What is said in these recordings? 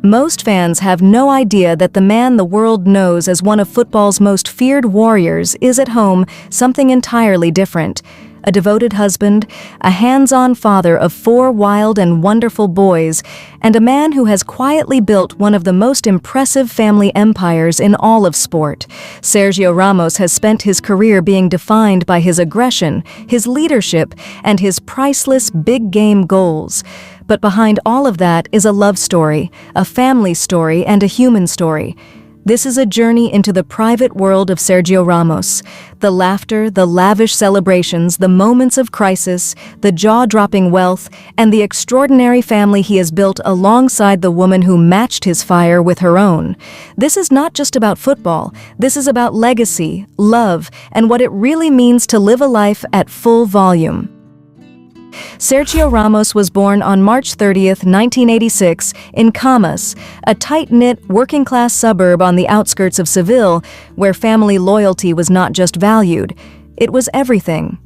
Most fans have no idea that the man the world knows as one of football's most feared warriors is at home something entirely different. A devoted husband, a hands-on father of 4 wild and wonderful boys, and a man who has quietly built one of the most impressive family empires in all of sport. Sergio Ramos has spent his career being defined by his aggression, his leadership, and his priceless big-game goals. But behind all of that is a love story, a family story, and a human story. This is a journey into the private world of Sergio Ramos. The laughter, the lavish celebrations, the moments of crisis, the jaw-dropping wealth, and the extraordinary family he has built alongside the woman who matched his fire with her own. This is not just about football. This is about legacy, love, and what it really means to live a life at full volume. Sergio Ramos was born on March 30th, 1986, in Camas, a tight-knit, working-class suburb on the outskirts of Seville, where family loyalty was not just valued, it was everything.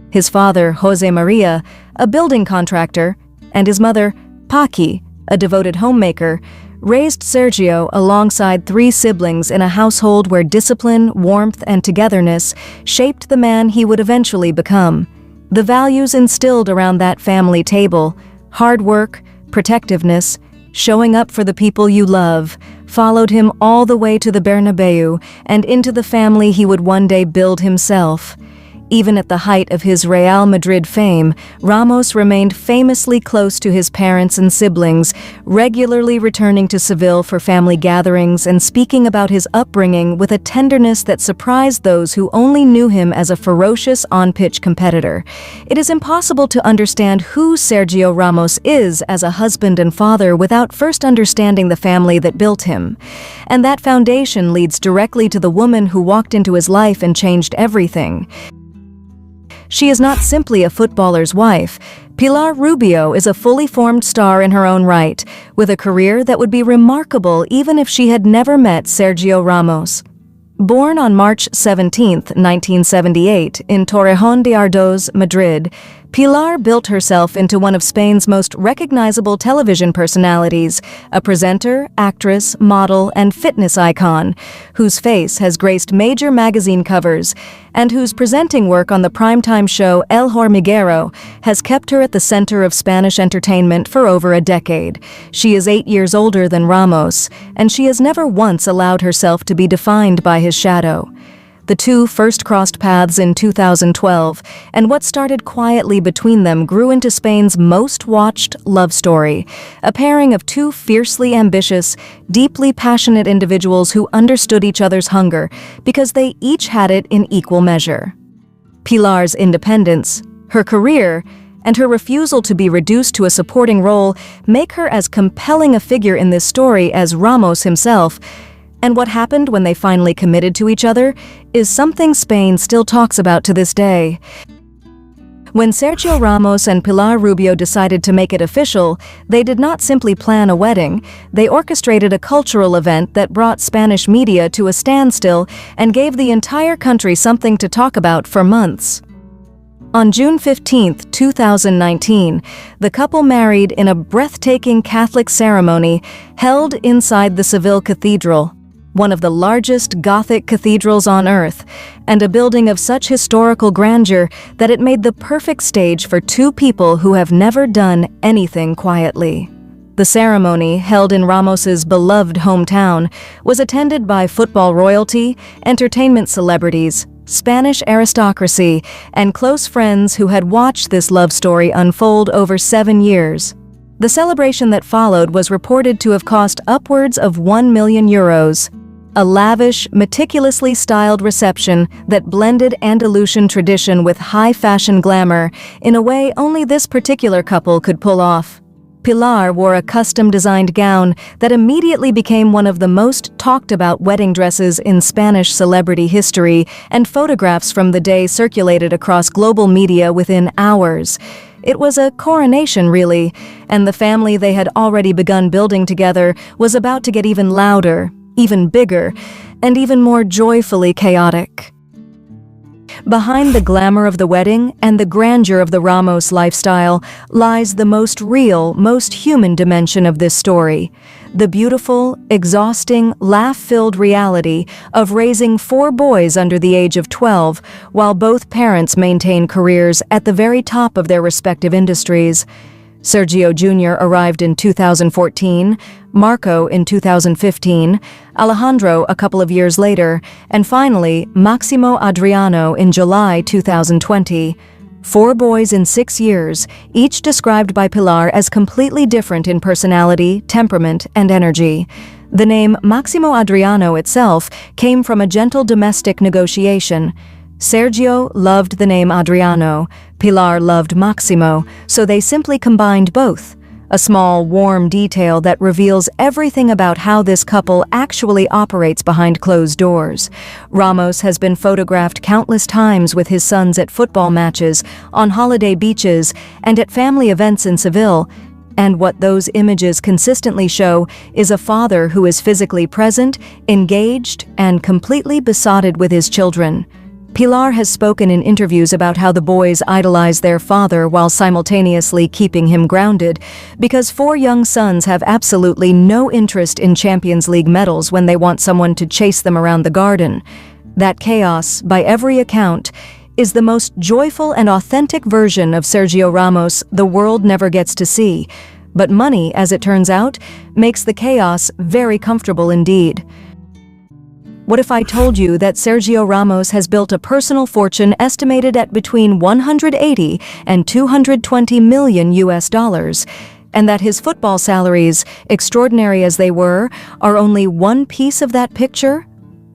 His father, José María, a building contractor, and his mother, Paqui, a devoted homemaker, raised Sergio alongside 3 siblings in a household where discipline, warmth, and togetherness shaped the man he would eventually become. The values instilled around that family table, hard work, protectiveness, showing up for the people you love, followed him all the way to the Bernabeu and into the family he would one day build himself. Even at the height of his Real Madrid fame, Ramos remained famously close to his parents and siblings, regularly returning to Seville for family gatherings and speaking about his upbringing with a tenderness that surprised those who only knew him as a ferocious on-pitch competitor. It is impossible to understand who Sergio Ramos is as a husband and father without first understanding the family that built him. And that foundation leads directly to the woman who walked into his life and changed everything. She is not simply a footballer's wife. Pilar Rubio is a fully formed star in her own right, with a career that would be remarkable even if she had never met Sergio Ramos. Born on March 17, 1978, in Torrejón de Ardoz, Madrid, Pilar built herself into one of Spain's most recognizable television personalities, a presenter, actress, model, and fitness icon, whose face has graced major magazine covers, and whose presenting work on the primetime show El Hormiguero has kept her at the center of Spanish entertainment for over a decade. She is 8 years older than Ramos, and she has never once allowed herself to be defined by his shadow. The two first crossed paths in 2012, and what started quietly between them grew into Spain's most watched love story, a pairing of 2 fiercely ambitious, deeply passionate individuals who understood each other's hunger because they each had it in equal measure. Pilar's independence, her career, and her refusal to be reduced to a supporting role make her as compelling a figure in this story as Ramos himself. And what happened when they finally committed to each other is something Spain still talks about to this day. When Sergio Ramos and Pilar Rubio decided to make it official, they did not simply plan a wedding, they orchestrated a cultural event that brought Spanish media to a standstill and gave the entire country something to talk about for months. On June 15, 2019, the couple married in a breathtaking Catholic ceremony held inside the Seville Cathedral, one of the largest Gothic cathedrals on earth, and a building of such historical grandeur that it made the perfect stage for 2 people who have never done anything quietly. The ceremony, held in Ramos's beloved hometown, was attended by football royalty, entertainment celebrities, Spanish aristocracy, and close friends who had watched this love story unfold over 7 years. The celebration that followed was reported to have cost upwards of €1 million. A lavish, meticulously styled reception that blended Andalusian tradition with high-fashion glamour in a way only this particular couple could pull off. Pilar wore a custom-designed gown that immediately became one of the most talked-about wedding dresses in Spanish celebrity history, and photographs from the day circulated across global media within hours. It was a coronation, really, and the family they had already begun building together was about to get even louder, even bigger, and even more joyfully chaotic. Behind the glamour of the wedding and the grandeur of the Ramos lifestyle lies the most real, most human dimension of this story. the beautiful, exhausting, laugh-filled reality of raising 4 boys under the age of 12, while both parents maintain careers at the very top of their respective industries. Sergio Jr. arrived in 2014, Marco in 2015, Alejandro a couple of years later, and finally, Maximo Adriano in July 2020. 4 boys in 6 years, each described by Pilar as completely different in personality, temperament, and energy. The name Maximo Adriano itself came from a gentle domestic negotiation. Sergio loved the name Adriano, Pilar loved Maximo, so they simply combined both. A small, warm detail that reveals everything about how this couple actually operates behind closed doors. Ramos has been photographed countless times with his sons at football matches, on holiday beaches, and at family events in Seville. And what those images consistently show is a father who is physically present, engaged, and completely besotted with his children. Pilar has spoken in interviews about how the boys idolize their father while simultaneously keeping him grounded, because 4 young sons have absolutely no interest in Champions League medals when they want someone to chase them around the garden. That chaos, by every account, is the most joyful and authentic version of Sergio Ramos the world never gets to see. But money, as it turns out, makes the chaos very comfortable indeed. What if I told you that Sergio Ramos has built a personal fortune estimated at between 180 and 220 million US dollars, and that his football salaries, extraordinary as they were, are only one piece of that picture?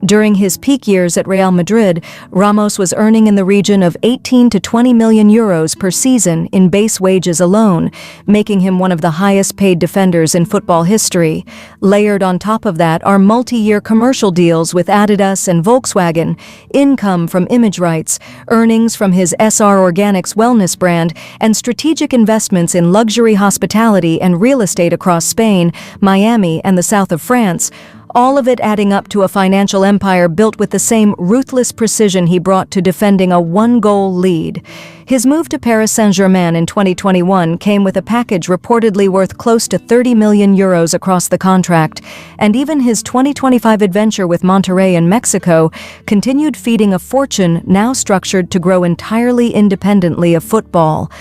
During his peak years at Real Madrid, Ramos was earning in the region of 18 to 20 million euros per season in base wages alone, making him one of the highest-paid defenders in football history. Layered on top of that are multi-year commercial deals with Adidas and Volkswagen, income from image rights, earnings from his SR Organics wellness brand, and strategic investments in luxury hospitality and real estate across Spain, Miami, and the south of France. All of it adding up to a financial empire built with the same ruthless precision he brought to defending a 1-goal lead. His move to Paris Saint-Germain in 2021 came with a package reportedly worth close to 30 million euros across the contract, and even his 2025 adventure with Monterrey in Mexico continued feeding a fortune now structured to grow entirely independently of football.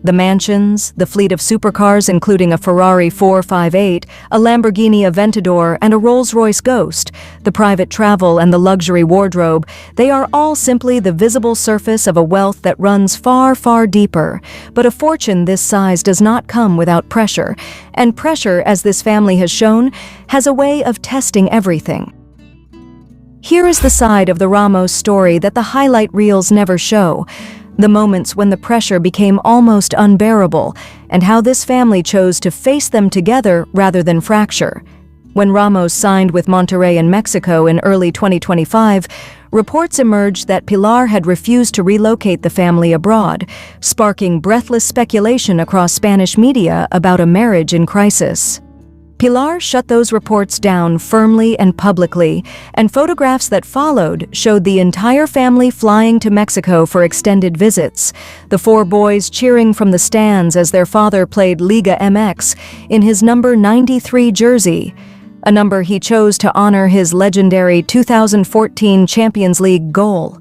The mansions, the fleet of supercars including a Ferrari 458, a Lamborghini Aventador, and a Rolls-Royce Ghost, the private travel and the luxury wardrobe, they are all simply the visible surface of a wealth that runs far, far deeper. But a fortune this size does not come without pressure, and pressure, as this family has shown, has a way of testing everything. Here is the side of the Ramos story that the highlight reels never show. The moments when the pressure became almost unbearable, and how this family chose to face them together rather than fracture. When Ramos signed with Monterrey in Mexico in early 2025, reports emerged that Pilar had refused to relocate the family abroad, sparking breathless speculation across Spanish media about a marriage in crisis. Pilar shut those reports down firmly and publicly, and photographs that followed showed the entire family flying to Mexico for extended visits, the 4 boys cheering from the stands as their father played Liga MX in his number 93 jersey, a number he chose to honor his legendary 2014 Champions League goal.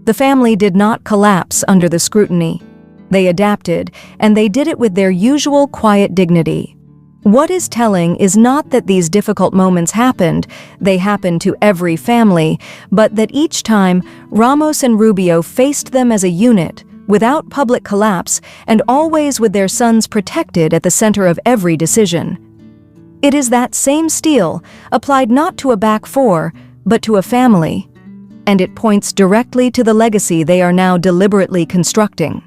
The family did not collapse under the scrutiny. They adapted, and they did it with their usual quiet dignity. What is telling is not that these difficult moments happened, they happened to every family, but that each time, Ramos and Rubio faced them as a unit, without public collapse, and always with their sons protected at the center of every decision. It is that same steel, applied not to a back 4, but to a family, and it points directly to the legacy they are now deliberately constructing.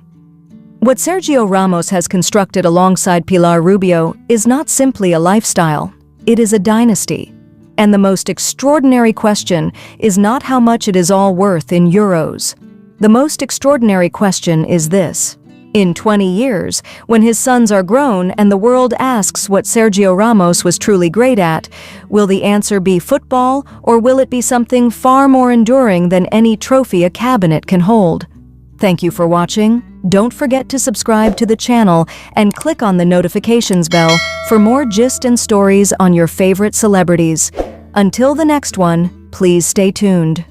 What Sergio Ramos has constructed alongside Pilar Rubio is not simply a lifestyle, it is a dynasty. And the most extraordinary question is not how much it is all worth in euros. The most extraordinary question is this: in 20 years, when his sons are grown and the world asks what Sergio Ramos was truly great at, will the answer be football, or will it be something far more enduring than any trophy a cabinet can hold? Thank you for watching. Don't forget to subscribe to the channel and click on the notifications bell for more gist and stories on your favorite celebrities. Until the next one, please stay tuned.